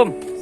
Assalamualaikum.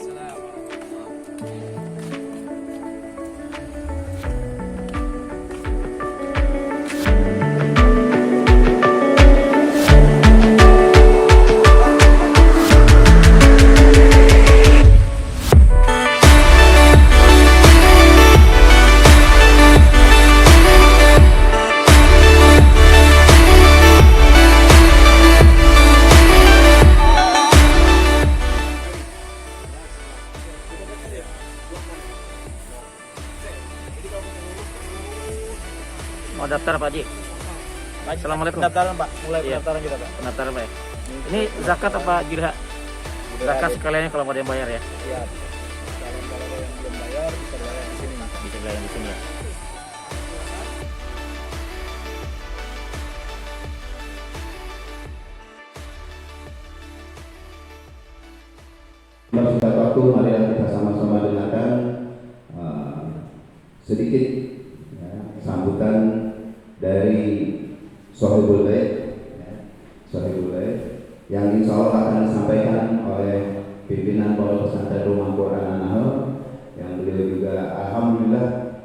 Mau daftar Pak Haji? Assalamualaikum. Pendaftaran Pak, mulai Iya. pendaftaran kita Pak. Pendaftaran Pak ya? Ini zakat apa julha? Zakat sekalian kalau mau dia bayar ya? Iya. Kalau yang belum bayar bisa bayar di sini. Bisa bayar di sini ya. Singkat waktu, mari kita sama-sama dengarkan sedikit sambutan dari Sohibul Bait, yang insya Allah akan disampaikan oleh pimpinan Pondok Pesantren Rumah Quran An-Nahl, yang beliau juga alhamdulillah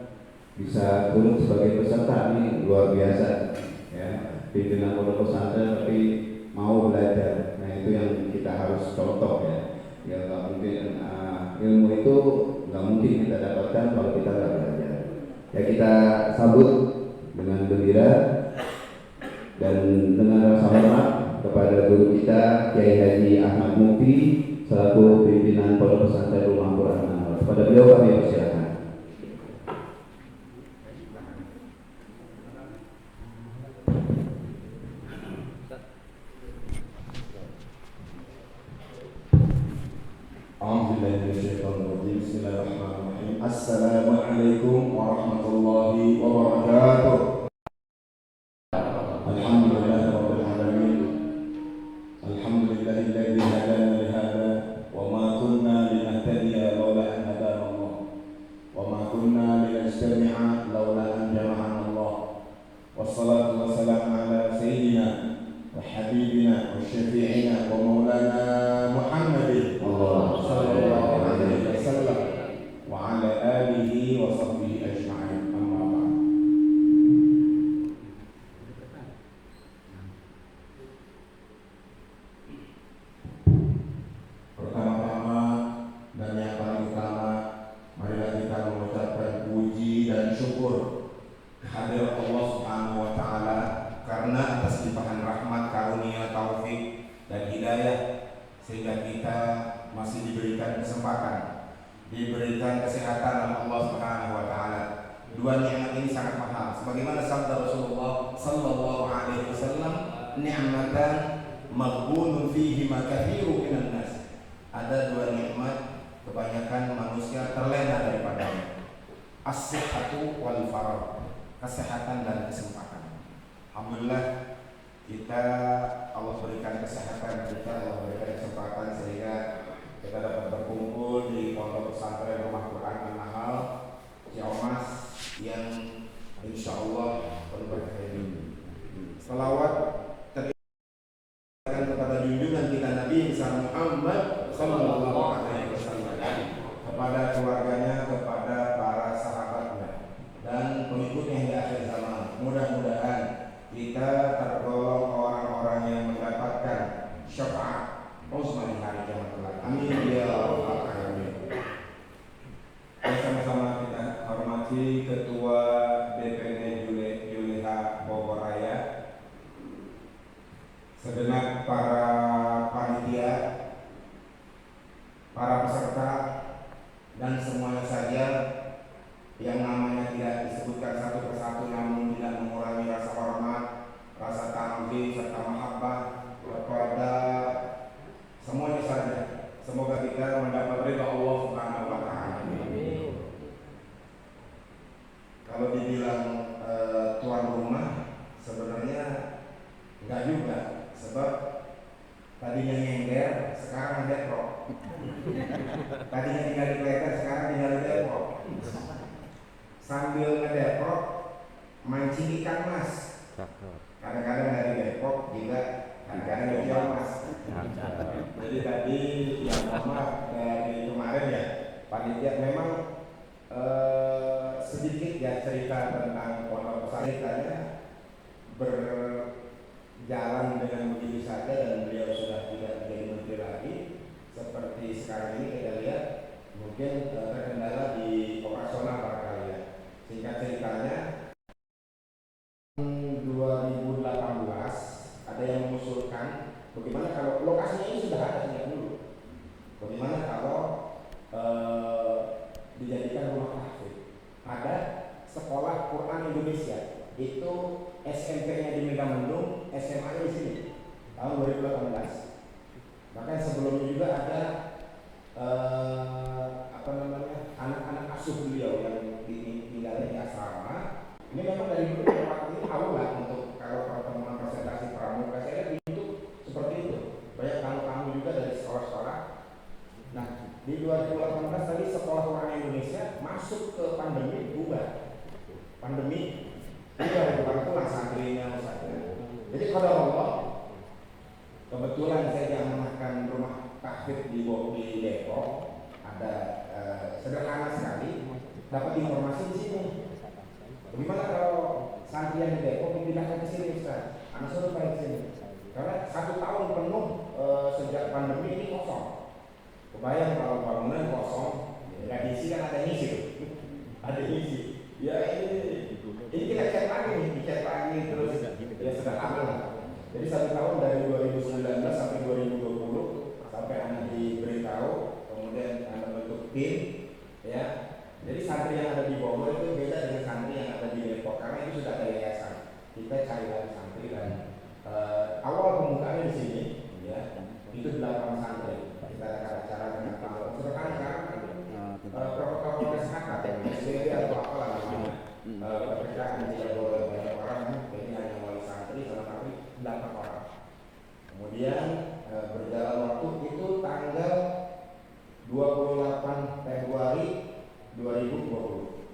bisa turut sebagai peserta. Ini luar biasa ya, pimpinan Pondok Pesantren tapi mau belajar. Nah, itu yang kita harus contoh ya. Ya nggak mungkin ilmu itu nggak mungkin kita dapatkan kalau kita nggak belajar. Ya kita sambut dengan gembira dan dengan rasa hormat kepada guru kita Kiai Haji Ahmad Mukti selaku pimpinan Pondok Pesantren Rumah Quran An-Nahl. Kepada beliau kami persilakan. Bismillahirrahmanirrahim. Assalamualaikum warahmatullahi wabarakatuh. Alhamdulillahirabbil alamin. Alhamdulillahilladzi hadana li hadza wa ma kunna linahtadiya laula an hadana Allah. Wa ma kunna linajtami'a laula an jama'ana Allah. Wassalatu wassalamu ala sayyidina wa habibina wa syafi'ina wa maulana Muhammadin sallallahu alaihi wasallam wa ala alihi wa sahbihi ajma'in. Amma ba'd. Pertama-tama dan yang paling utama, marilah kita mengucapkan puji dan syukur kehadirat Allah Subhanahu wa taala karena atas limpahan rahmat, karunia, taufik dan hidayah sehingga kita masih diberikan kesempatan, diberikan kesehatan oleh Allah Subhanahu wa taala. Dua nikmat ini sangat mahal. Sebagaimana sabda Rasulullah sallallahu alaihi wasallam, "Ni'matan maghbunun fihi ma katsirun minan nas." Ada dua nikmat kebanyakan manusia terlena daripadanya. As-sihhatu wal faragh. Kesehatan dan kesempatan. Alhamdulillah kita Allah berikan kesehatan, kita Allah berikan kesempatan sehingga kita dapat berkumpul di Pondok Pesantren Rumah Quran An-Nahl Ciamas yang insya Allah berberkah ini. Salawat terikat kepada junjungan kita Nabi Muhammad sallallahu alaihi wasallam, kepada keluarganya, kepada para sahabatnya dan pengikutnya hingga akhir zaman. Mudah-mudahan kita tergolong orang-orang yang mendapatkan syafaat uzma di hari kiamat kelak. Amin ya rabbal alamin. Sama-sama kita hormati Ketua DPD Juleha Bogor Raya, segenap para panitia, para peserta dan semuanya saja yang namanya tidak disebutkan satu persatu namun tidak mengurangi rasa hormat, rasa ta'zim serta mahabbah kepada semuanya saja. Semoga kita mendapat ridha Allah Subhanahu wa taala. Kalau dibilang tuan rumah sebenarnya enggak juga, sebab tadinya nyender, sekarang deprok. Tadinya tinggal di Kleter, sekarang tinggal di Depok. Sambil ngedeprok mancing ikan mas. Kadang-kadang dari Depok juga, kadang-kadang dari Ciamas. Jadi tadi yang maaf dari panitia memang sedikit ya cerita tentang pondok pesantrennya berjalan dengan begitu saja dan beliau sudah tidak menjadi menteri lagi. Seperti sekarang ini kita lihat mungkin terkendala di operasional barangkali ya. Singkat ceritanya 2018 ada yang mengusulkan bagaimana kalau lokasinya ini sudah ada sejak dulu. Bagaimana kalau dijadikan rumah tahfidz. Ada sekolah Quran Indonesia, itu SMP-nya di Megamendung, SMA-nya di sini tahun 2018. Bahkan sebelumnya juga ada anak-anak asuh beliau yang tinggalnya di asrama. Ini memang dari dulu tempat ini awal lah untuk kalau pertemuan presentasi pramuka saya lihat itu seperti itu. Banyak tamu-tamu juga dari sekolah-sekolah. Nah, di 2018 tadi sekolah orang Indonesia masuk ke pandemi bubar. Pandemi bubar pulang santrinya saja. Jadi kalau Allah kebetulan saya diamanahkan rumah tahfidz di Depok, ada sederhana sekali dapat informasi di sini. Bagaimana kalau santri yang di Depok dipindahkan ke sini Ustaz? Anak suruh balik sini. Karena 1 tahun penuh sejak pandemi ini kosong. Kebayang kalau bangunan kosong, nggak diisi kan ada yang ngisi, ada yang ngisi. Ya ini kita cek lagi nih, dicek lagi terus ya sudah aman lah. Jadi 1 tahun dari 2019 sampai 2020 sampai anak diberitahu, kemudian anak bentuk tim, ya. Jadi santri yang ada di Bogor itu beda dengan santri yang ada di Depok karena itu sudah ada yayasan. Kita cari lagi santri dan awal pembukaannya di sini, ya itu 8 santri. Kita ada acara dengan tamu. Sekarang protokol kesehatan, SBB atau apalah namanya. Pekerjaan tidak boleh banyak orang, jadi hanya wali santri sama santri 8 orang. Kemudian berjalan waktu itu tanggal 28 Februari 2020,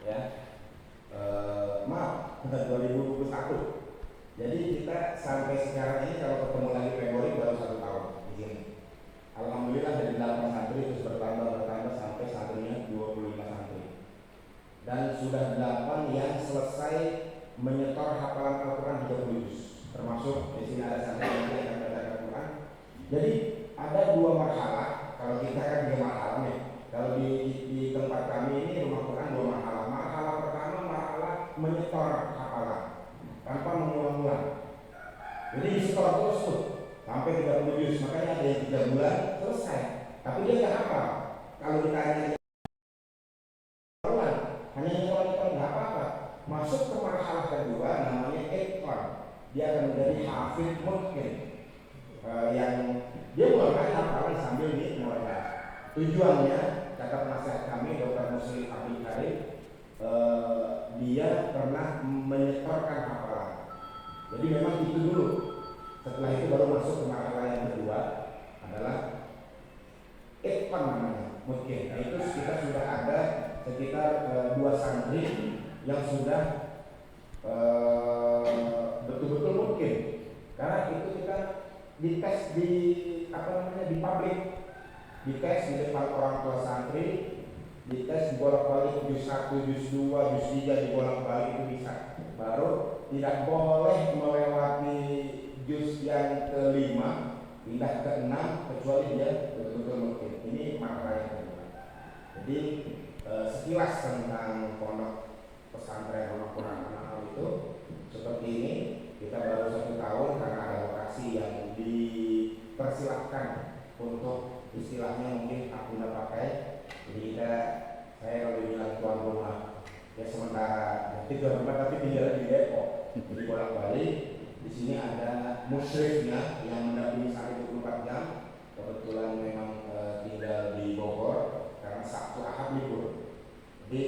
ya, maaf 2021. Jadi kita sampai sekarang ini kalau ketemu lagi Februari baru 1 tahun di sini. Alhamdulillah dari 8 santri terus bertambah sampai santrinya 25 santri. Dan sudah 8 yang selesai menyetor hafalan Al-Quran 30 juz. Termasuk di sini ada santri yang akan belajar Al-Quran. Jadi ada 2 marhalah. Kalau kita kan 3 marhalah nih. Kalau di tempat kami ini rumah Quran 2 marhalah. Marhalah pertama marhalah menyetor hafalan tanpa mengulang-ulang. Jadi disetor terus tuh sampai 30 juz. Makanya ada yang 3 bulan selesai. Tapi dia nggak hafal. Kalau ditanya hanya nyetor nggak apa-apa. Masuk ke marhalah kedua namanya Ekon. Dia akan menjadi hafidz mungkin yang dia mulai hafalan sambil dimulai. Tujuannya kata penasihat kami Dr. Muslim Abdul Karim, dia pernah menyetorkan hafalan. Jadi memang itu dulu. Setelah itu baru masuk ke marhalah yang kedua adalah Ekon namanya mungkin. Nah, itu kita sudah ada sekitar 2 santri yang sudah betul-betul mungkin. Karena itu kita dites di di pabrik, dites di depan orang tua santri, dites bolak-balik juz 1, juz 2, juz 3 dibolak-balik itu bisa. Baru tidak boleh melewati juz yang ke-5 pindah ke-6 kecuali dia betul-betul mungkin. Ini marhalah yang kedua. Jadi sekilas tentang pondok pesantren Rumah Quran An-Nahl itu seperti ini. Kita baru 1 tahun karena ada lokasi yang dipersilahkan untuk istilahnya mungkin aku tidak pakai. Jadi saya kalau bilang tuan rumah ya sementara tidak rumah tapi tinggal di Depok. Jadi bolak-balik di sini ada musyrifnya yang mendampingi saya 24 jam. Kebetulan memang tinggal di Bogor karena Sabtu Ahad libur. Jadi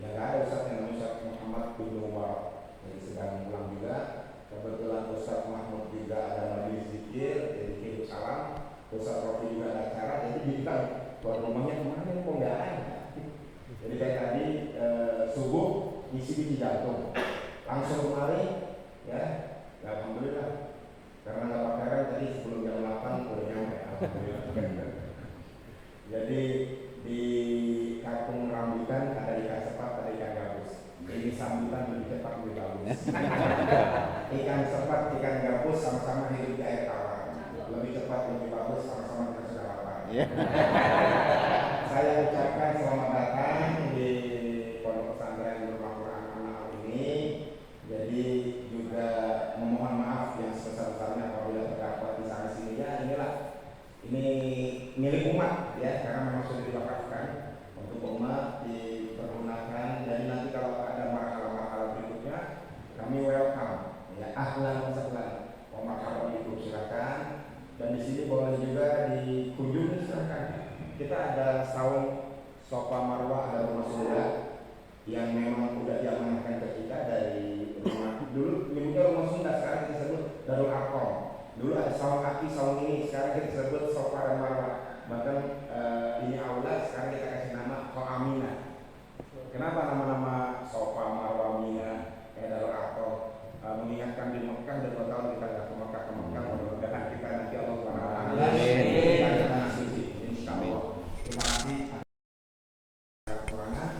ya nggak ada Ustaz yang namanya Ustaz Muhammad bin Mubarak. Jadi sedang pulang juga. Kebetulan Ustaz Mahmud juga ada majelis zikir, jadi hidup salam. Ustaz Rofi juga ada acara, jadi dibilang buat rumahnya kemana kok nggak ada. Jadi kayak tadi subuh ngisi di jantung, langsung kemari ya, alhamdulillah. Karena nggak pakai rem tadi sebelum jam 8 udah nyampe. Alhamdulillah. Jadi di Ikan sepat, ikan gabus sama-sama hidup di air tawar. Lebih cepat, lebih bagus, sama-sama kita sudah lapar. Saya ucapkan selamat datang di Pondok Pesantren Rumah Quran An-Nahl ini. Jadi juga memohon maaf yang sebesar-besarnya apabila terdapat di sana sini. Ya inilah, ini milik umat ya, karena memang sudah diwakafkan untuk umat dipergunakan. Jadi nanti kalau ada marhalah-marhalah berikutnya, kami welcome ya, ahlan wa sahlan wa marhaban bikum, silakan. Dan di sini boleh juga dikunjungi, silakan. Kita ada saung sofa marwah, ada rumah sunda yang memang sudah diamanahkan ke kita dari rumah. Dulu nyebutnya rumah sunda, sekarang kita sebut Darul Arqam. Dulu ada saung api, saung ini, sekarang kita sebut sofa dan marwah. Bahkan ini aula, sekarang kita kasih nama Aminah. Kenapa nama-nama sofa, marwah, Mina, kayak Darul Arqam? Mengingatkan di Mekah, dan 2 tahun kita nggak ke Mekah, mudah-mudahan kita nanti Allah SWT terima kasih. Kekurangan,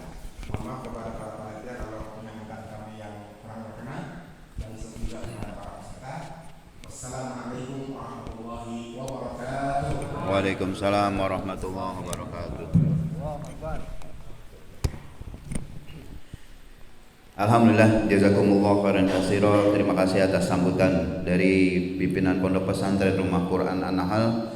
mohon maaf kepada para panitia kalau penyampaian kami yang kurang berkenan, dan juga kepada para peserta. Wassalamualaikum warahmatullahi wabarakatuh. Waalaikumsalam warahmatullahi wabarakatuh. Alhamdulillah, jazakumullah khairan katsira. Terima kasih atas sambutan dari pimpinan Pondok Pesantren Rumah Quran An-Nahl.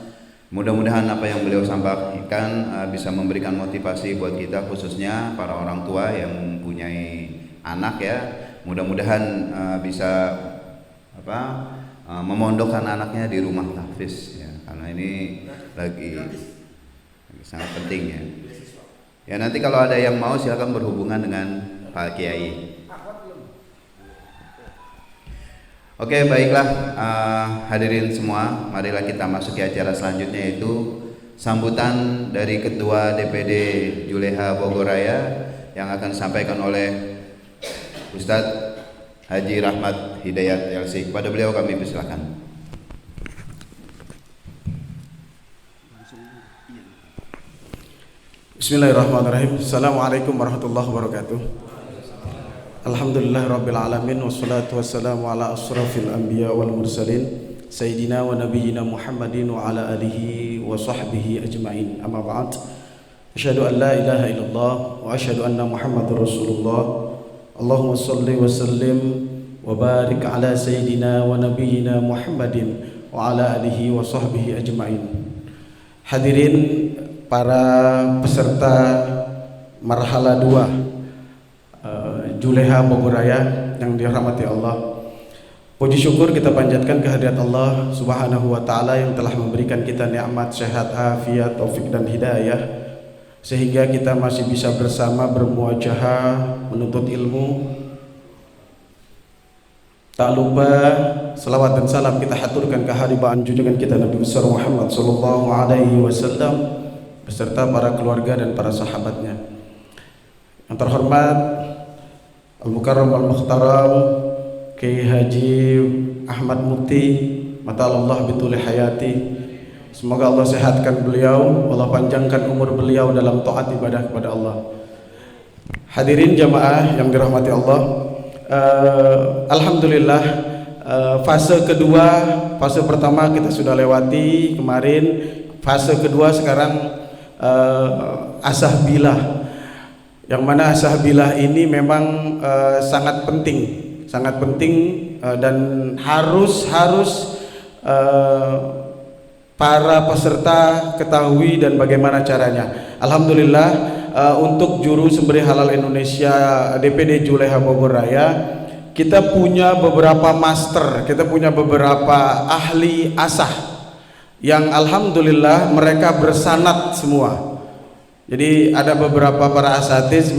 Mudah-mudahan apa yang beliau sampaikan bisa memberikan motivasi buat kita, khususnya para orang tua yang mempunyai anak ya. Mudah-mudahan bisa memondokkan anaknya di rumah tahfiz ya, karena ini lagi sangat penting ya. Ya nanti kalau ada yang mau silakan berhubungan dengan Pak Kiai. Oke, baiklah hadirin semua, marilah kita masuk ke acara selanjutnya, yaitu sambutan dari Ketua DPD Juleha Bogoraya yang akan disampaikan oleh Ustadz Haji Rahmat Hidayat LC. Kepada beliau kami persilakan. Bismillahirrahmanirrahim. Assalamualaikum warahmatullahi wabarakatuh. Alhamdulillah rabbil alamin, wassalatu wassalamu ala asrafil anbiya wal mursalin sayyidina wa nabiyyina Muhammadin wa ala alihi wa sahbihi ajma'in. Amma ba'd. Asyhadu an la ilaha illallah wa asyhadu anna Muhammadar Rasulullah. Allahumma shalli wa sallim wa barik ala sayyidina wa nabiyyina Muhammadin wa ala alihi wa sahbihi ajma'in. Hadirin para peserta marhala 2 Juleha Bogoraya yang dirahmati Allah, puji syukur kita panjatkan kehadirat Allah Subhanahu wa taala yang telah memberikan kita nikmat sehat, afiat, taufik dan hidayah sehingga kita masih bisa bersama bermuajahah menuntut ilmu. Tak lupa salawat dan salam kita haturkan ke haribaan junjungan kita Nabi besar Muhammad sallallahu alaihi wasallam beserta para keluarga dan para sahabatnya. Yang terhormat Al-Mukarram Al-Mukhtaram Kiai Haji Ahmad Mukti, mata'allah bituli hayati. Semoga Allah sehatkan beliau, Allah panjangkan umur beliau dalam taat ibadah kepada Allah. Hadirin jamaah yang dirahmati Allah, alhamdulillah fase kedua, fase pertama kita sudah lewati kemarin, fase kedua sekarang asah bilah. Yang mana asah bilah ini memang sangat penting dan harus para peserta ketahui dan bagaimana caranya. Alhamdulillah untuk juru sembelih halal Indonesia DPD Juleha Bogoraya kita punya beberapa master, kita punya beberapa ahli asah yang alhamdulillah mereka bersanad semua. Jadi ada beberapa para asatiz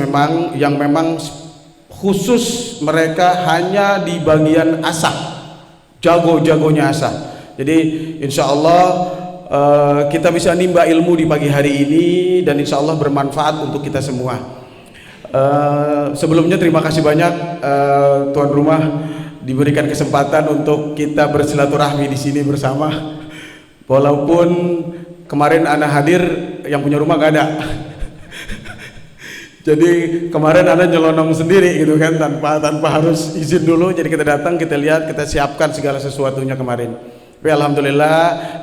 yang memang khusus mereka hanya di bagian asah, jago-jagonya asah. Jadi insya Allah kita bisa nimba ilmu di pagi hari ini dan insya Allah bermanfaat untuk kita semua. Sebelumnya terima kasih banyak tuan rumah diberikan kesempatan untuk kita bersilaturahmi di sini bersama. Walaupun kemarin anak hadir, yang punya rumah gak ada. Jadi kemarin Anda nyelonong sendiri gitu kan, tanpa harus izin dulu. Jadi kita datang, kita lihat, kita siapkan segala sesuatunya kemarin. Tapi alhamdulillah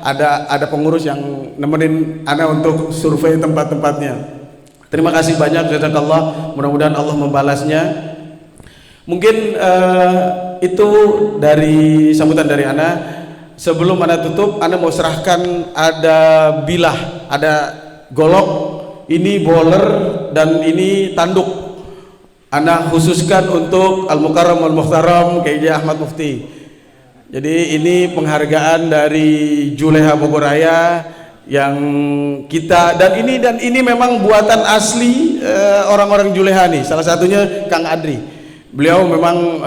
ada pengurus yang nemenin Anda untuk survei tempat-tempatnya. Terima kasih banyak, jazakallah. Mudah-mudahan Allah membalasnya. Mungkin itu dari sambutan dari Anda. Sebelum Anda tutup, Anda mau serahkan ada bilah, ada golok, ini bowler dan ini tanduk. Anda khususkan untuk Al-Mukarram Al-Muhtaram Kiai Ahmad Mufti. Jadi ini penghargaan dari Juleha Bogoraya yang kita, dan ini memang buatan asli orang-orang Juleha nih. Salah satunya Kang Adri. Beliau memang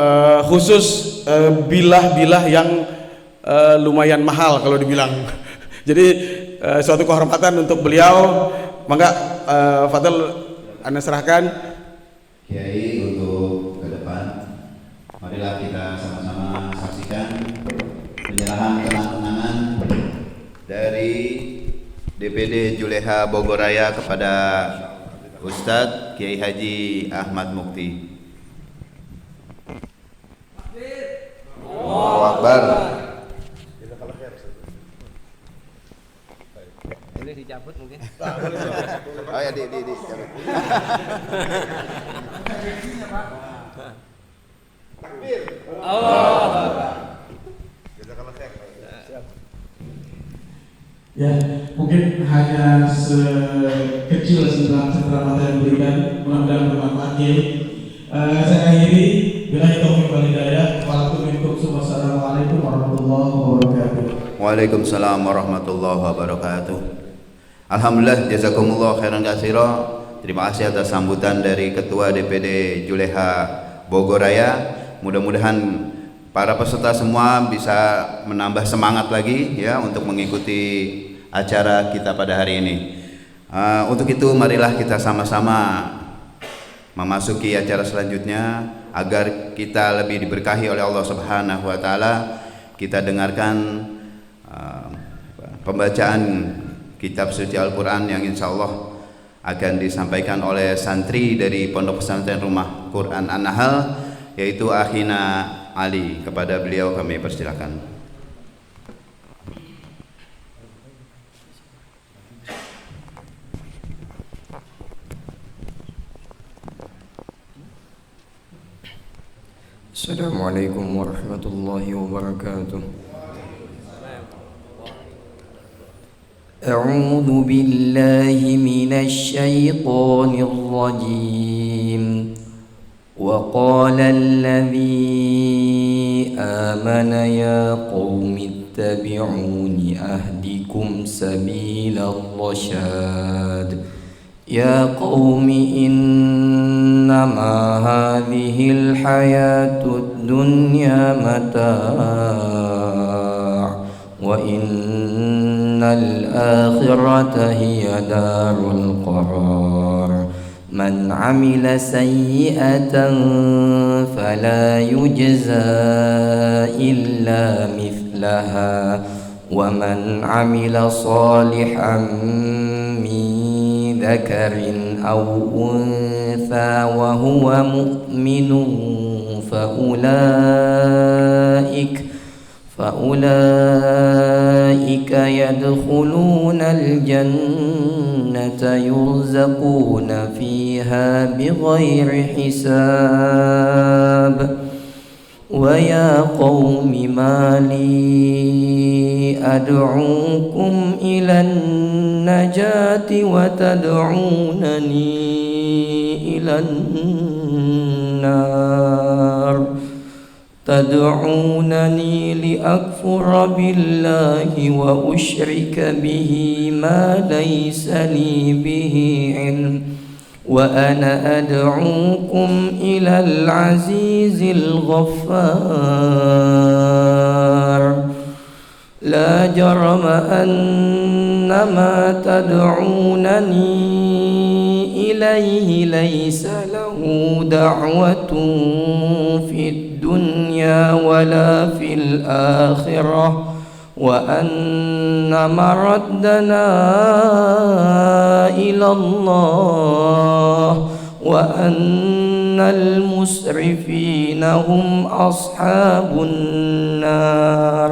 khusus bilah-bilah yang lumayan mahal kalau dibilang. Jadi suatu kehormatan untuk beliau. Maka Fadl, Anda serahkan. Kiai, untuk ke depan, marilah kita sama-sama saksikan penyerahan kenang-kenangan dari DPD Juleha Bogoraya kepada Ustadz Kiai Haji Ahmad Mukti. Allahu Akbar. Boleh dicabut mungkin. Oh ya, di cabut. Takbir. Allah. Ya, mungkin hanya sekecil setelah mata yang diberikan, mudah-mudahan bermanfaat. Saya akhiri, billahi taufiq wal hidayah. Wassalamualaikum warahmatullahi wabarakatuh. Waalaikumsalam warahmatullahi wabarakatuh. Alhamdulillah, jazakumullah khairan katsira. Terima kasih atas sambutan dari Ketua DPD Juleha Bogoraya. Mudah-mudahan para peserta semua bisa menambah semangat lagi ya untuk mengikuti acara kita pada hari ini. Untuk itu marilah kita sama-sama memasuki acara selanjutnya agar kita lebih diberkahi oleh Allah Subhanahu wa taala. Kita dengarkan pembacaan kitab suci Al-Qur'an yang insyaallah akan disampaikan oleh santri dari Pondok Pesantren Rumah Quran An-Nahl, yaitu Akhina Ali. Kepada beliau kami persilakan. Assalamualaikum warahmatullahi wabarakatuh. A'udzu billahi minasy syaithanir rajim. Wa qala alladzi amana ya qaumi ittabi'uni ahdikum sabilal rasyad. Ya qaumi innama hadhil hayatud dunya mata' wa innal akhirata hiya darul qarar. Man 'amila sayyi'atan fala yujza illa mithlaha wa man 'amila salihan ذكر أو أنثى وهو مؤمن فأولئك يدخلون الجنة يرزقون فيها بغير حساب. ويا قوم ما لي أدعوكم إلى النجاة وتدعونني إلى النار. تدعونني لأكفر بالله وأشرك به ما ليس لي به علم وأنا أدعوكم إلى العزيز الغفار. لا جرم أن ما تدعونني إليه ليس له دعوة في الدنيا ولا في الآخرة وأن مردنا إلى الله وأن المسرفين هم أصحاب النار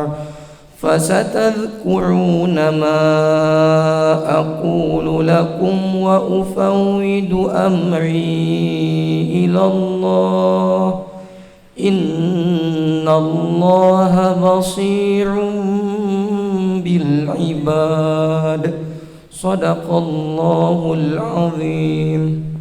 فستذكرون ما أقول لكم وأفوض أمري إلى الله إن الله بصير بالعباد صدق الله العظيم.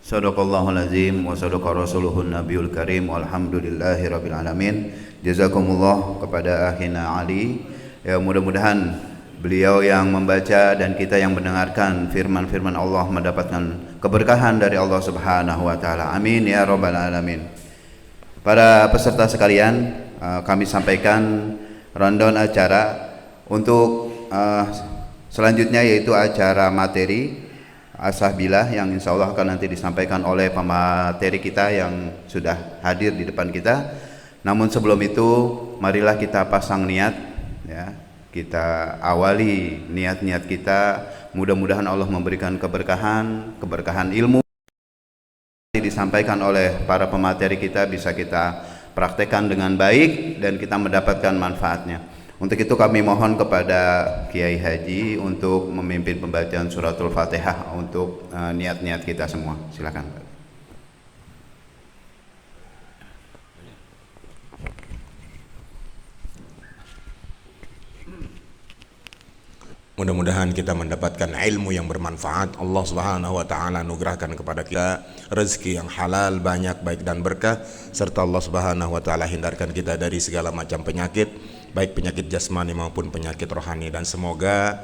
Sadaqallahul azim wa sadaqa rasuluhun nabiyul karim walhamdulillahi rabbil alamin. Jazakumullah kepada akhina Ali. Ya, mudah-mudahan beliau yang membaca dan kita yang mendengarkan firman-firman Allah mendapatkan keberkahan dari Allah Subhanahu wa taala. Amin ya rabbal alamin. Para peserta sekalian, kami sampaikan rundown acara untuk selanjutnya, yaitu acara materi Asahbilah yang insya Allah akan nanti disampaikan oleh pemateri kita yang sudah hadir di depan kita. Namun sebelum itu, marilah kita pasang niat, ya. Kita awali niat-niat kita. Mudah-mudahan Allah memberikan keberkahan ilmu disampaikan oleh para pemateri kita bisa kita praktekkan dengan baik dan kita mendapatkan manfaatnya. Untuk itu kami mohon kepada Kiai Haji untuk memimpin pembacaan suratul Fatihah untuk niat-niat kita semua. Silakan. Mudah-mudahan kita mendapatkan ilmu yang bermanfaat. Allah Subhanahu wa taala anugerahkan kepada kita rezeki yang halal, banyak, baik dan berkah, serta Allah Subhanahu wa taala hindarkan kita dari segala macam penyakit, baik penyakit jasmani maupun penyakit rohani. Dan semoga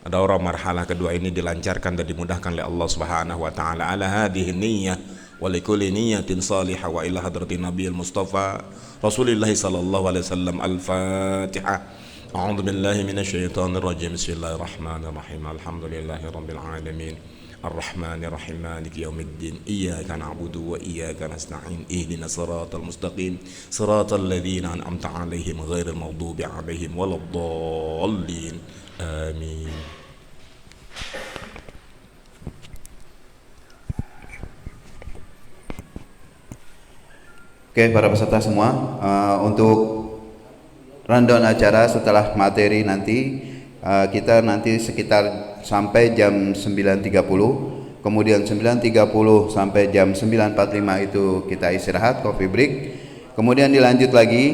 daurah marhalah kedua ini dilancarkan dan dimudahkan oleh Allah Subhanahu wa taala. Ala hadhihi niyyah wa likulli niyyatin salihah wa ila hadratin nabiyil mustafa Rasulillah sallallahu alaihi wasallam. Al-Fatihah. A'udzu billahi minasy syaithanir rajim. Bismillahirrahmanirrahim. Alhamdulillahi rabbil alamin. Ar-Rahmanir Rahim. Maliki yaumiddin. Iyyaka na'budu wa iyyaka nasta'in. Ihdinas siratal mustaqim. Siratal ladzina an'amta 'alaihim ghairil maghdubi 'alaihim waladdallin. Amin. Oke, para peserta semua, untuk rundown acara setelah materi nanti kita nanti sekitar sampai jam 9.30, kemudian 9.30 sampai jam 9.45 itu kita istirahat, coffee break, kemudian dilanjut lagi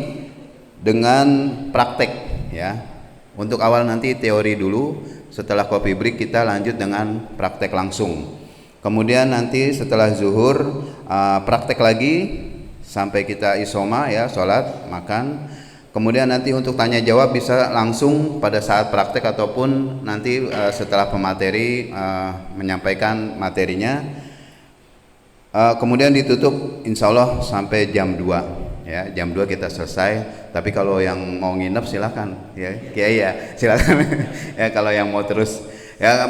dengan praktek, ya. Untuk awal nanti teori dulu, setelah coffee break kita lanjut dengan praktek langsung, kemudian nanti setelah zuhur praktek lagi sampai kita isoma, ya, sholat, makan. Kemudian nanti untuk tanya jawab bisa langsung pada saat praktek ataupun nanti setelah pemateri menyampaikan materinya. Kemudian ditutup insya Allah sampai jam 2, ya, jam 2 kita selesai. Tapi kalau yang mau nginep silakan, ya, Kiai, ya, silakan. Ya, kalau yang mau terus, ya,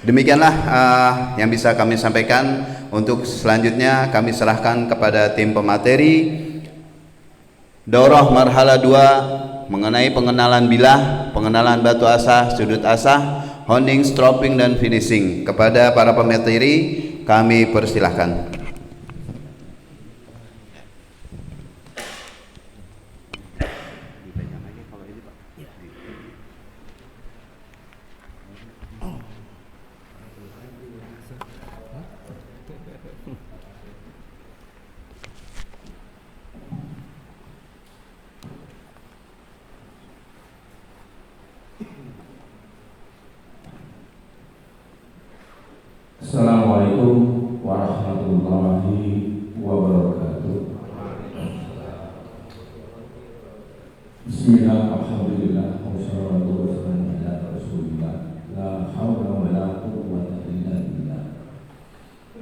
demikianlah yang bisa kami sampaikan. Untuk selanjutnya kami serahkan kepada tim pemateri Daurah Marhala 2 mengenai pengenalan bilah, pengenalan batu asah, sudut asah, honing, stropping, dan finishing. Kepada para pemateri kami persilahkan. Assalamualaikum warahmatullahi wabarakatuh. Bismillah, alhamdulillah, wassalatu wassalamu ala rasulillah. La hawla wa la quwwata illa billah.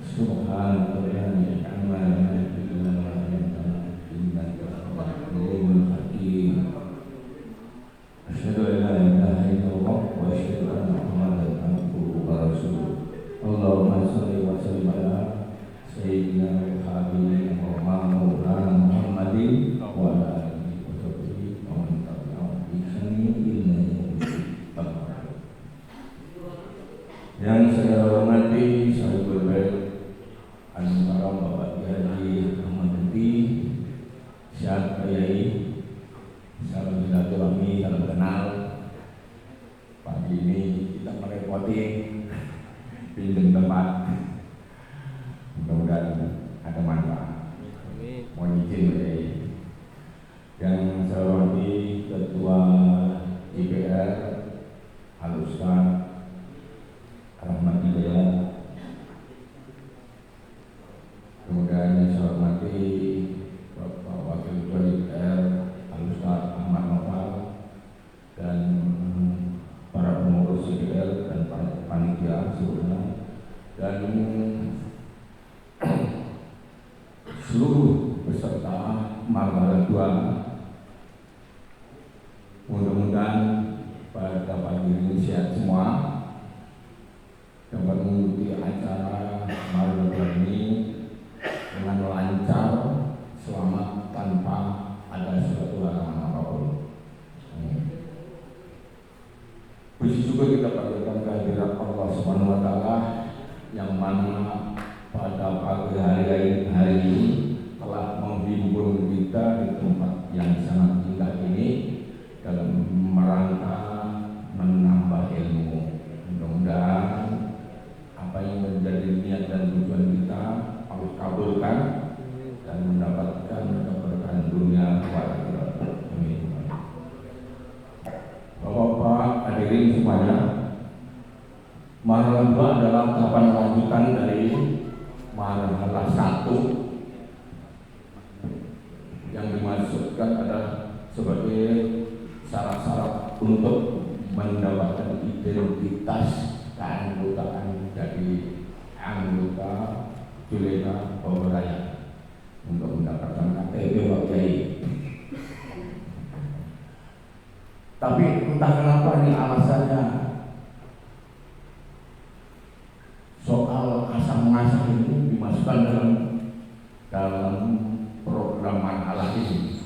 Subhanallah la ilaha illa anta innaka alimul hakim. Asyhadu an la ilaha illallah wa asyhadu anna Muhammadan abduhu wa rasuluh. Allahumma shalli wa sallim ala sayyidina wa habibina wa maulana Muhammadin wa ala alihi wa sahbihi wa man tabi'ahum roti, pinjam tempat, mudah-mudahan ada manfaat. Mohon izin yang saya hormati Ketua DPR Al-Ustaz Rahmat Hidayat, kemudian yang saya hormati Bapak Wakil Ketua DPR Al-Ustaz Ahmad Novel, dan para pengurus DPR dan para panitia seluruhnya, dan seluruh peserta Margaret 2. Mudah-mudahan pada pagi ini sehat semua, dapat mengikuti acara Margaret ini dengan lancar, selamat, tanpa ada suatu halangan apapun. Puji syukur kita panjatkan kehadirat Allah Subhanahu wa Ta'ala yang mana pada pagi hari ini telah menghimpun kita di tempat yang sangat indah ini dalam rangka menambah ilmu. Mudah-mudahan apa yang menjadi niat dan tujuan kita Allah kabulkan dan mendapatkan keberkahan dunia akhirat. Amin. Bapak-bapak hadirin semuanya, marhalah 2 adalah tahapan lanjutan dari marhalah 1 yang dimaksudkan adalah sebagai syarat-syarat untuk mendapatkan identitas keanggotaan dari anggota Juleha Bawang untuk mendapatkan KTP Wakai. Tapi entah kenapa ini alasannya soal asam mengasah ini dimasukkan dalam program marhalah ini.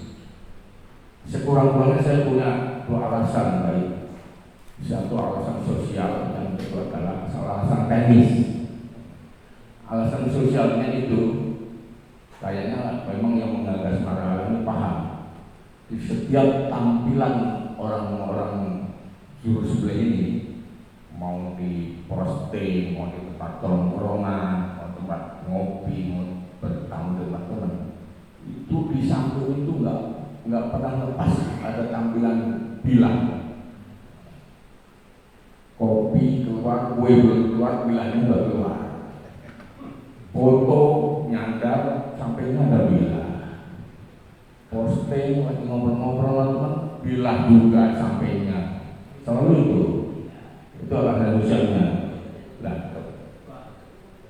Sekurang-kurangnya saya punya 2 alasan baik. Satu alasan sosial, yang kedua adalah alasan teknis. Alasan sosialnya itu kayaknya memang yang menggagas marhalah ini paham. Di setiap tampilan orang-orang juru sebelah ini, mau di posting, mau di tempat tongkrongan, mau tempat ngopi, mau bertamu dengan teman, itu di samping itu nggak pernah lepas ada tampilan bilang. Kopi keluar, kue belum keluar, bilangnya nggak keluar. Foto nyandar, sampainya ada bilang. Posting lagi ngobrol-ngobrol teman, bilang juga sampainya. Selalu itu alasan sosialnya. Nah,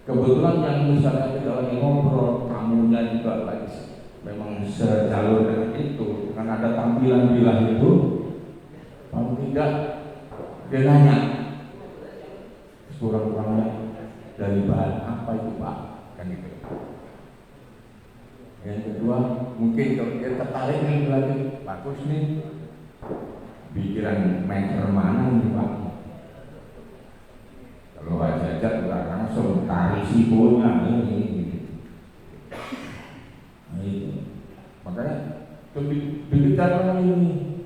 kebetulan yang misalnya kita lagi ngobrol, tamunya juga lagi memang sejalur dengan itu, kan ada tampilan bilang itu, kalau tidak dia nanya kurang-kurangnya dari bahan apa itu Pak, kan gitu. Yang kedua, mungkin kalau dia tertarik nih lagi, bagus nih, pikiran maker mana nih Pak? Kalau aja langsung tarik siponya ini. Nah itu, makanya berbicara ini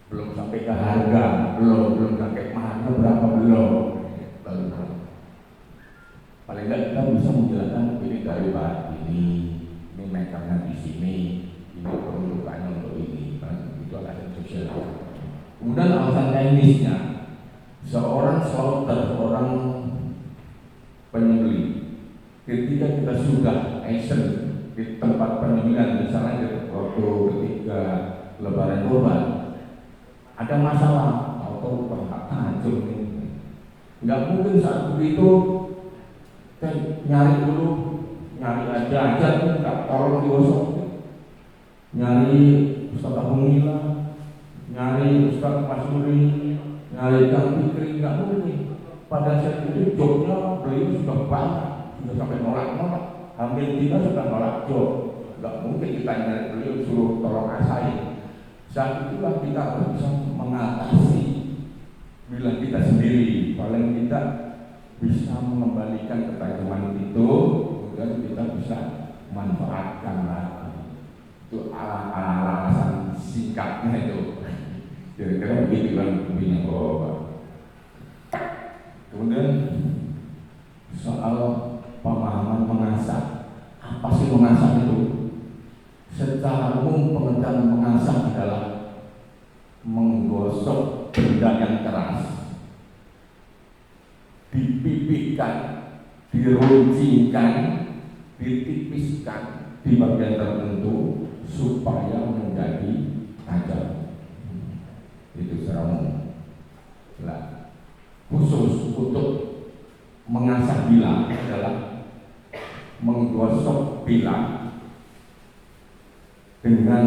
belum sampai ke harga, belum sampai mana berapa belum. Paling nggak kita bisa menjelaskan ini dari bahan ini mekarnya di sini, ini peruntukannya untuk ini, itu alasan sosial. Kemudian alasan teknisnya, seorang slaughter, seorang penyembelih, ketika kita sudah action di tempat penyembelihan, misalnya waktu ketika lebaran kurban, ada masalah atau hancur, nggak mungkin saat begitu nyari aja nggak tolong digosok, nyari Ustaz Abu Mila, nyari Ustaz Masuri, nyari Kang Fikri, nggak mungkin. Pada saat itu jobnya beliau sudah banyak, sudah sampai nolak, hampir kita sudah nolak job, nggak mungkin kita nyari beliau suruh tolong asain. Saat itulah kita harus bisa mengatasi bila kita sendiri, paling kita bisa mengembalikan ketajaman itu, kemudian kita bisa manfaatkan lagi. Itu alasan singkatnya itu. Kira-kira begitu kan punya bapak. Kemudian soal pemahaman mengasah, apa sih mengasah itu? Secara umum pengertian mengasah adalah menggosok benda yang keras, dipipihkan, diruncingkan, ditipiskan di bagian tertentu supaya menjadi tajam. Itu secara umum. Nah, khusus untuk mengasah bilah adalah menggosok bilah dengan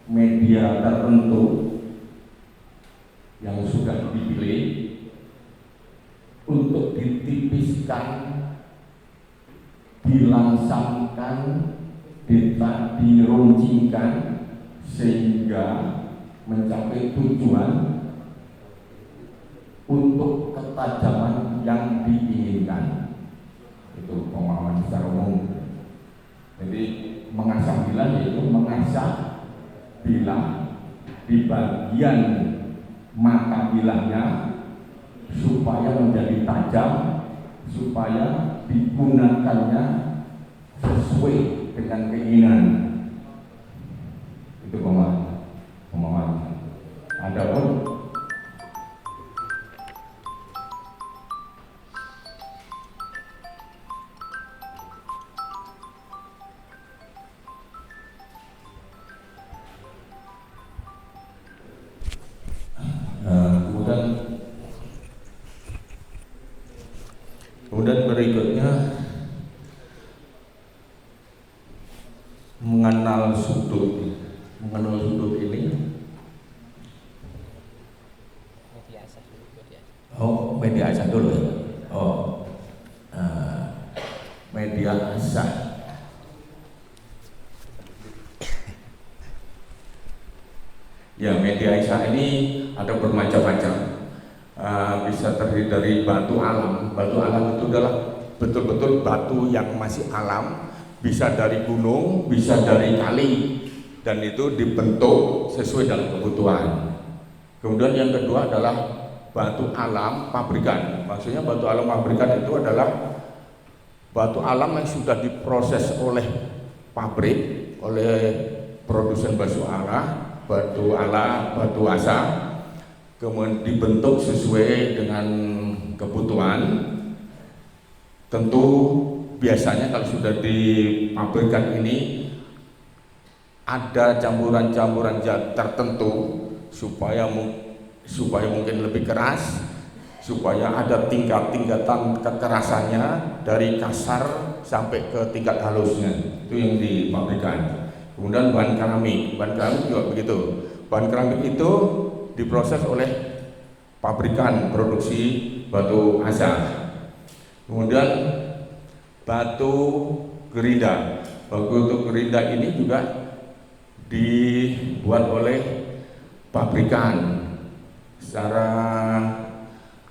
media tertentu yang sudah dipilih untuk ditipiskan, dilangsangkan, diruncingkan sehingga mencapai tujuan untuk ketajaman yang diinginkan. Itu pemahaman secara umum. Jadi mengasah bilah yaitu mengasah bilah di bagian mata bilahnya supaya menjadi tajam, supaya digunakannya sesuai dengan keinginan. Itu pemahaman. Adapun kemudian berikutnya mengenal sudut ini. Oh, media asah dulu ya. Oh, media asah. Ya, media asah ini ada bermacam-macam. Bisa terdiri dari batu alam. Batu alam itu adalah betul-betul batu yang masih alam, bisa dari gunung, bisa dari kali, dan itu dibentuk sesuai dengan kebutuhan. Kemudian yang kedua adalah batu alam pabrikan. Maksudnya batu alam pabrikan itu adalah batu alam yang sudah diproses oleh pabrik, oleh produsen batu asa, kemudian dibentuk sesuai dengan kebutuhan. Tentu biasanya kalau sudah dipabrikan ini ada campuran-campuran zat tertentu supaya mungkin lebih keras, supaya ada tingkat-tingkatan kekerasannya dari kasar sampai ke tingkat halusnya. Itu yang dipabrikan. Kemudian bahan keramik juga begitu. Bahan keramik itu diproses oleh pabrikan produksi batu asa. Kemudian batu gerinda. Batu gerinda ini juga dibuat oleh pabrikan. Secara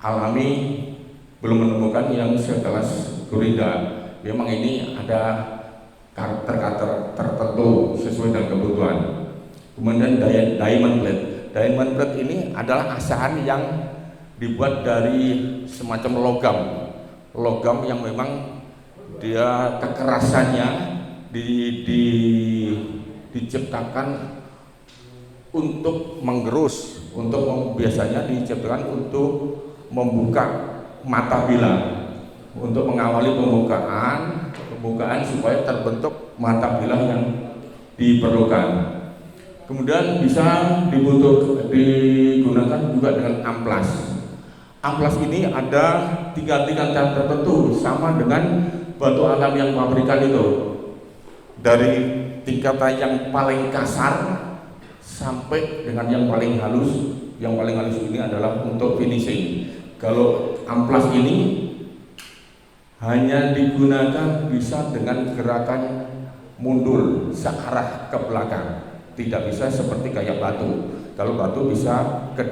alami belum menemukan yang sekelas gerinda. Memang ini ada karakter-karakter tertentu sesuai dengan kebutuhan. Kemudian diamond plate. Diamond plate ini adalah asahan yang dibuat dari semacam logam yang memang dia kekerasannya diciptakan untuk menggerus, biasanya diciptakan untuk membuka mata bilah, untuk mengawali pembukaan supaya terbentuk mata bilah yang diperlukan. Kemudian bisa digunakan juga dengan amplas. Amplas ini ada tingkatan tertentu, sama dengan batu alam yang pabrikan itu. Dari tingkatan yang paling kasar sampai dengan yang paling halus. Yang paling halus ini adalah untuk finishing. Kalau amplas ini hanya digunakan bisa dengan gerakan mundur searah ke belakang. Tidak bisa seperti kayak batu. Kalau batu bisa ke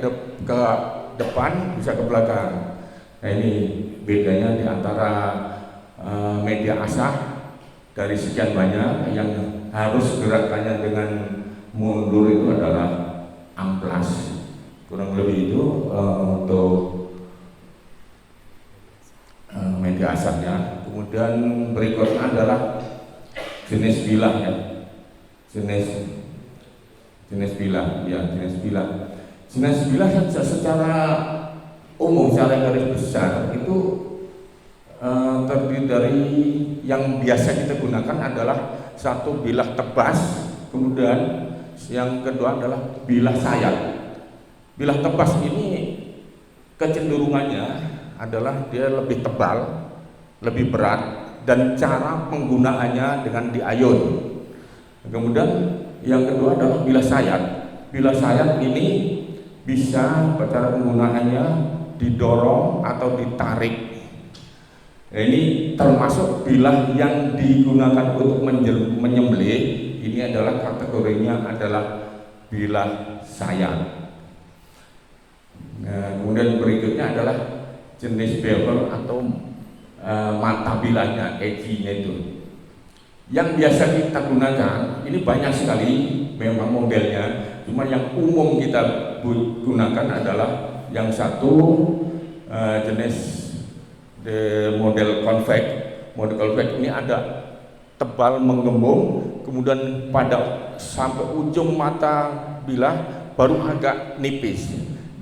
depan, bisa ke belakang. Nah, ini bedanya di antara media asah dari sekian banyak. Yang harus gerakannya dengan mundur itu adalah amplas. Kurang lebih itu untuk Kemudian berikutnya adalah jenis bilah ya. Jenis bilah ya, jenis bilah. Jenis bilah secara umum, secara garis besar itu terdiri dari yang biasa kita gunakan adalah satu bilah tebas, kemudian yang kedua adalah bilah sayat. Bilah tebas ini kecenderungannya adalah dia lebih tebal, lebih berat, dan cara penggunaannya dengan diayun. Kemudian yang kedua adalah bilah sayat. Bilah sayat ini bisa cara penggunaannya didorong atau ditarik. Nah, ini termasuk bilah yang digunakan untuk menyembelih. Ini adalah kategorinya adalah bilah sayat. Nah, kemudian berikutnya adalah jenis bevel atau mata bilahnya, edgy-nya itu. Yang biasa kita gunakan, ini banyak sekali memang modelnya. Cuma yang umum kita gunakan adalah yang satu jenis model convex. Model convex ini ada tebal menggembung, kemudian pada sampai ujung mata bilah baru agak nipis.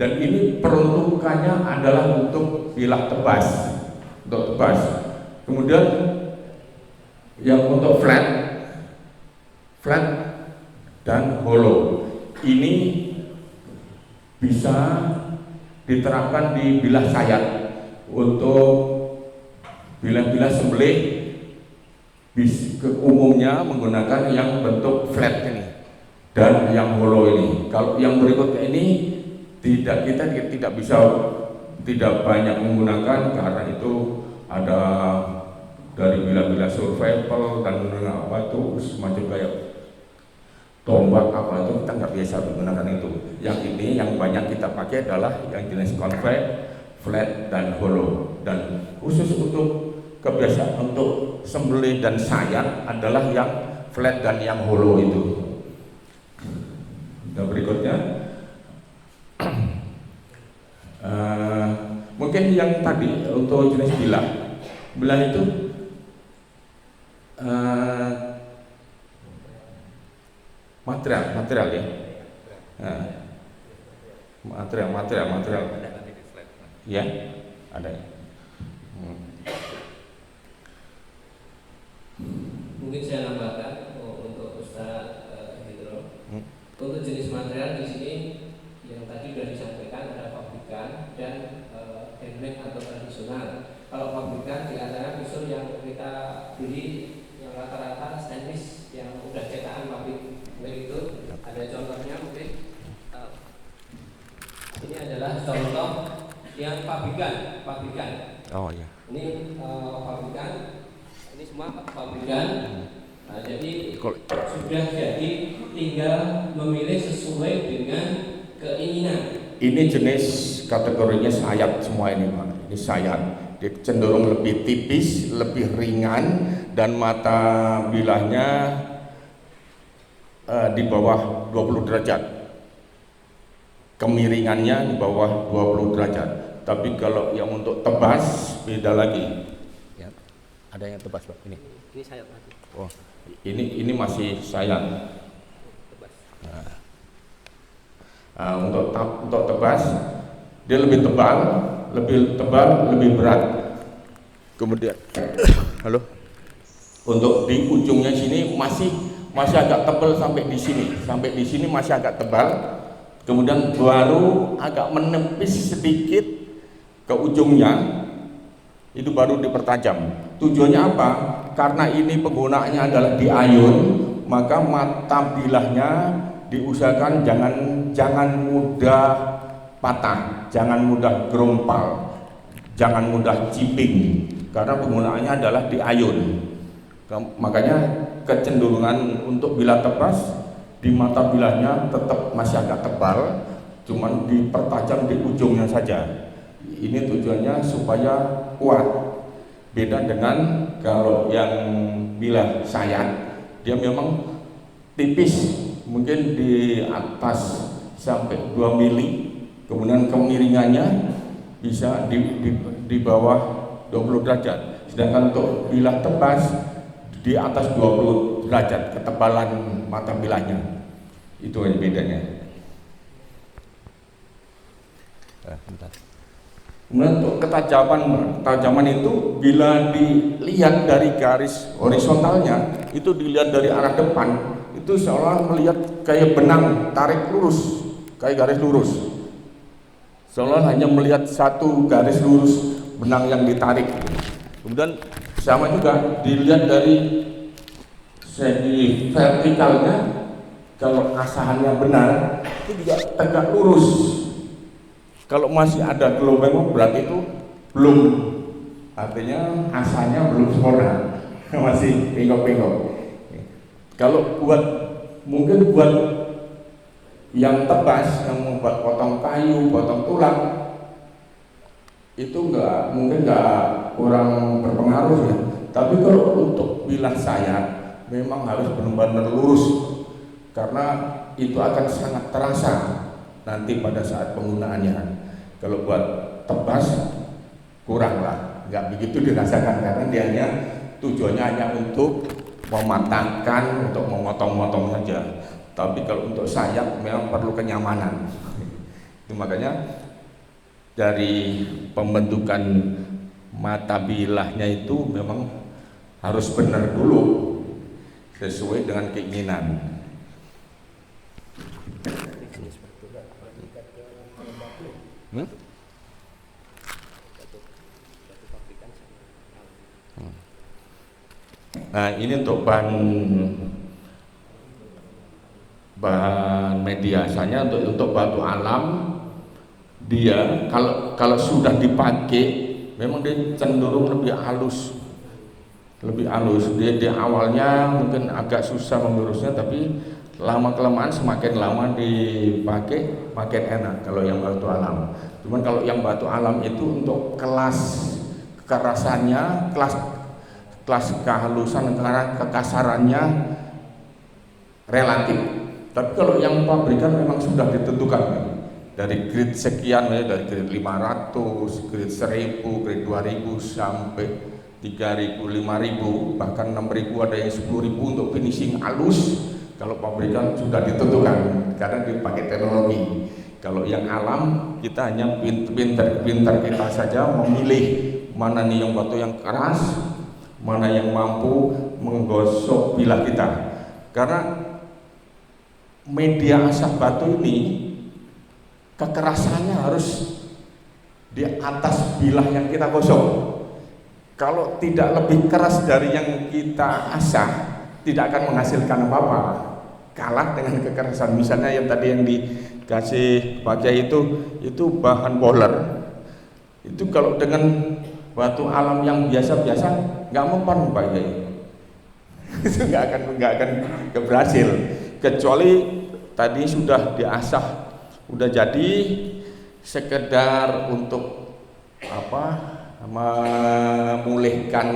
Dan ini peruntukannya adalah untuk bilah tebas, untuk tebas. Kemudian yang untuk flat dan hollow ini bisa diterapkan di bilah sayat. Untuk bilah-bilah sembelih umumnya menggunakan yang bentuk flat ini dan yang hollow ini. Kalau yang berikutnya ini kita tidak bisa, tidak banyak menggunakan karena itu ada dari bilah-bilah survival dan apa itu semacam kayak tombak apa itu, kita nggak biasa menggunakan itu. Yang ini yang banyak kita pakai adalah yang jenis convex, flat dan hollow. Dan khusus untuk kebiasaan untuk sembelih dan sayat adalah yang flat dan yang hollow itu. Dan berikutnya mungkin yang tadi untuk jenis bilah itu material ya, material ya, ada ya. Mungkin saya nambahkan untuk Ustaz Hidro. Untuk jenis material di sini yang tadi sudah disampaikan ada pabrikan dan handmade atau tradisional. Kalau pabrikan dikatakan pisau yang kita beli yang rata-rata stainless yang udah cetakan pabrik. Itu ada contohnya mungkin. Ini adalah contoh yang pabrikan. Oh ya. Ini pabrikan. Ini semua pabrikan. Nah, jadi sudah jadi, tinggal memilih sesuai dengan keinginan. Ini jenis kategorinya sayat semua ini Pak. Ini sayat. Dia cenderung lebih tipis, lebih ringan, dan mata bilahnya di bawah 20 derajat. Kemiringannya di bawah 20 derajat. Tapi kalau yang untuk tebas beda lagi. Ya, ada yang tebas Pak. Ini sayat lagi. Oh, ini masih sayat. Nah, untuk tebas dia lebih tebal, lebih berat. Kemudian, halo. Untuk di ujungnya sini masih agak tebal sampai di sini masih agak tebal. Kemudian baru agak menepis sedikit ke ujungnya, itu baru dipertajam. Tujuannya apa? Karena ini penggunaannya adalah diayun, maka mata bilahnya diusahakan jangan mudah patah, jangan mudah gerompal, jangan mudah ciping, karena penggunaannya adalah diayun. Makanya kecenderungan untuk bilah tebas di mata bilahnya tetap masih agak tebal, cuman dipertajam di ujungnya saja. Ini tujuannya supaya kuat. Beda dengan kalau yang bilah sayat, dia memang tipis, mungkin di atas sampai 2 mili, kemudian kemiringannya bisa di bawah 20 derajat. Sedangkan untuk bilah tebas di atas 20 derajat ketebalan mata bilahnya. Itu aja bedanya. Kemudian untuk ketajaman itu bila dilihat dari garis horizontalnya, itu dilihat dari arah depan, itu seolah melihat kayak benang tarik lurus, kayak garis lurus. Seolah hanya melihat satu garis lurus benang yang ditarik. Kemudian sama juga dilihat dari segi vertikalnya, kalau asahannya benar itu juga tegak lurus. Kalau masih ada gelombang berarti itu belum, artinya asanya belum sempurna, masih bengkok-bengkok. Kalau mungkin buat yang tebas, yang membuat potong kayu, potong tulang, itu mungkin nggak kurang berpengaruh ya. Tapi kalau untuk bilah sayap memang harus benar-benar lurus, karena itu akan sangat terasa nanti pada saat penggunaannya. Kalau buat tebas kurang lah, nggak begitu dirasakan, karena dia tujuannya hanya untuk mematangkan, untuk memotong-motong saja. Tapi kalau untuk sayap memang perlu kenyamanan. Itu makanya dari pembentukan mata bilahnya itu memang harus benar dulu sesuai dengan keinginan. Nah, ini untuk bahan mediasanya untuk batu alam, dia kalau sudah dipakai memang dia cenderung lebih halus. Dia di awalnya mungkin agak susah mengurusnya, tapi lama kelamaan semakin lama dipakai makin enak kalau yang batu alam. Cuman kalau yang batu alam itu untuk kelas kekerasannya, kelas kehalusan, kekasarannya relatif. Tapi kalau yang pabrikan memang sudah ditentukan dari grade sekian, dari grade 500, grade 1000, grade 2000 sampai 3000, 5000, bahkan 6000, ada yang 10000 untuk finishing halus. Kalau pabrikan sudah ditentukan karena dipakai teknologi. Kalau yang alam kita hanya pintar kita saja memilih mana nih yang batu yang keras, mana yang mampu menggosok bilah kita. Karena media asap batu ini kekerasannya harus di atas bilah yang kita gosok. Kalau tidak lebih keras dari yang kita asah, tidak akan menghasilkan apa-apa. Kalah dengan kekerasan. Misalnya yang tadi yang dikasih pakai itu bahan boiler. Itu kalau dengan batu alam yang biasa-biasa nggak mempan Pak Yai. Itu nggak akan berhasil. Kecuali tadi sudah diasah, udah jadi, sekedar untuk memulihkan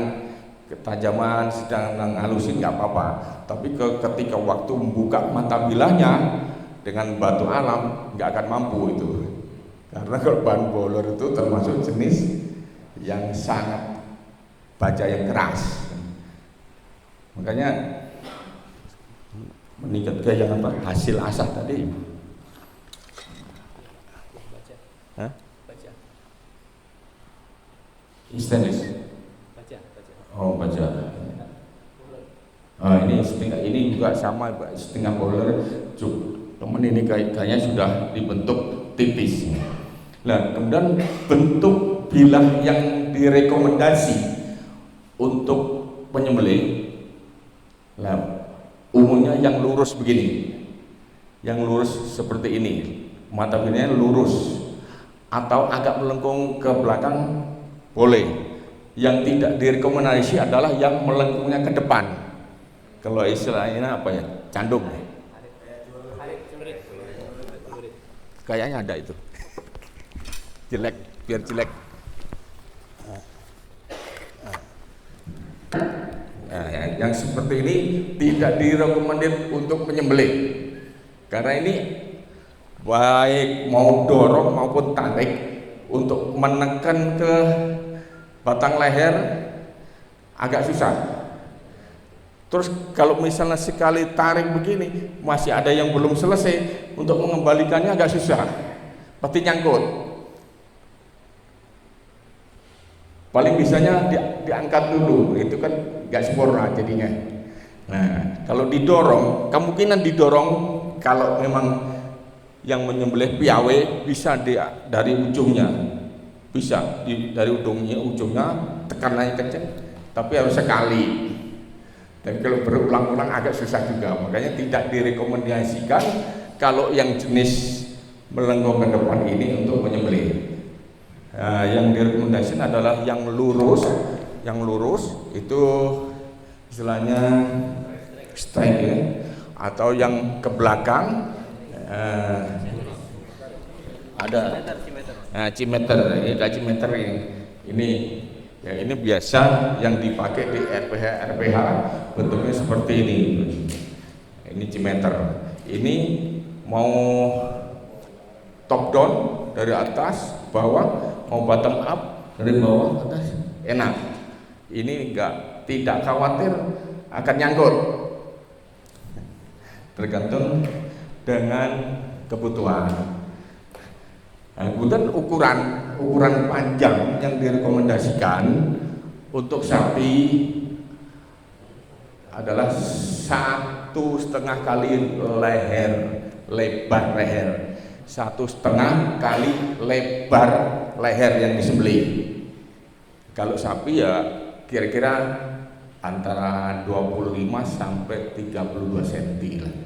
ketajaman, sedang halusin nggak apa-apa. Tapi ketika waktu membuka mata bilahnya dengan batu alam nggak akan mampu itu, karena kalau bahan boiler itu termasuk jenis yang sangat baja yang keras. Makanya meningkat gaya hasil asah tadi. Stainless. Oh, baja. Ini juga sama, setengah boiler. Teman ini kayaknya sudah dibentuk tipis. Nah, kemudian bentuk bilah yang direkomendasi untuk penyembelih, nah, umumnya yang lurus begini, yang lurus seperti ini, mata bilahnya lurus, atau agak melengkung ke belakang boleh. Yang tidak direkomendasi adalah yang melengkungnya ke depan. Kalau istilahnya apa ya, candung. Kayaknya ada itu. Jelek, biar jelek. Nah, yang seperti ini tidak direkomendasi untuk menyembelih, karena ini baik mau dorong maupun tarik untuk menekan ke batang leher agak susah. Terus kalau misalnya sekali tarik begini masih ada yang belum selesai, untuk mengembalikannya agak susah, pasti nyangkut. Paling bisanya diangkat dulu, itu kan gak sempurna jadinya. Nah, kalau didorong, kemungkinan didorong kalau memang yang menyembelih piawe bisa dari ujungnya, bisa dari ujungnya tekan naik kencang, tapi harus sekali. Dan kalau berulang-ulang agak susah juga, makanya tidak direkomendasikan kalau yang jenis melengkung ke depan ini untuk menyembelih. Nah, yang direkomendasikan adalah yang lurus itu istilahnya straight ya, atau yang ke belakang ada cimeter, ini ya, ini biasa yang dipakai di RPH bentuknya seperti ini cimeter. Ini mau top down dari atas bawah, mau bottom up dari bawah ke atas, enak. Ini tidak khawatir akan nyangkut, tergantung dengan kebutuhan. Nah, kemudian ukuran panjang yang direkomendasikan untuk sapi adalah 1,5 kali leher, lebar leher, 1,5 kali lebar leher yang disembelih. Kalau sapi ya kira-kira antara 25 sampai 32 cm lah.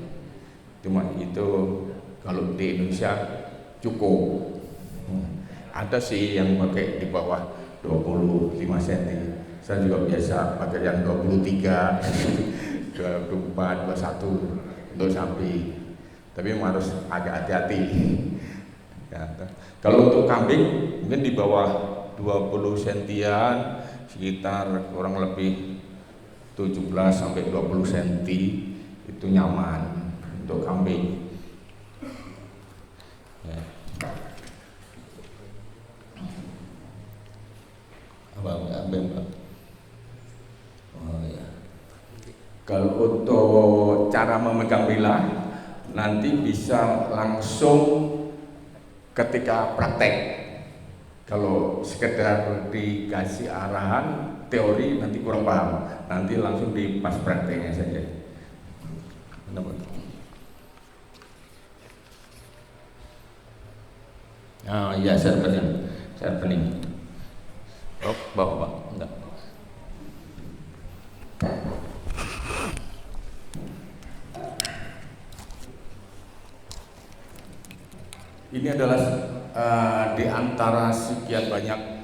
Cuma itu kalau di Indonesia cukup. Ada sih yang pakai di bawah 25 cm. Saya juga biasa pakai yang 23, 24, 21 untuk sapi. Tapi harus agak hati-hati. Ya, kalau untuk kambing mungkin di bawah 20 cm, sekitar kurang lebih 17 sampai 20 cm itu nyaman untuk kambing. Ya. Oh ya. Kalau untuk cara memegang bilah nanti bisa langsung ketika praktek. Kalau sekedar dikasih arahan teori nanti kurang paham, nanti langsung di pas prakteknya saja. Oh iya, sharpening. Oh, bawa, enggak. Ini adalah di antara sekian banyak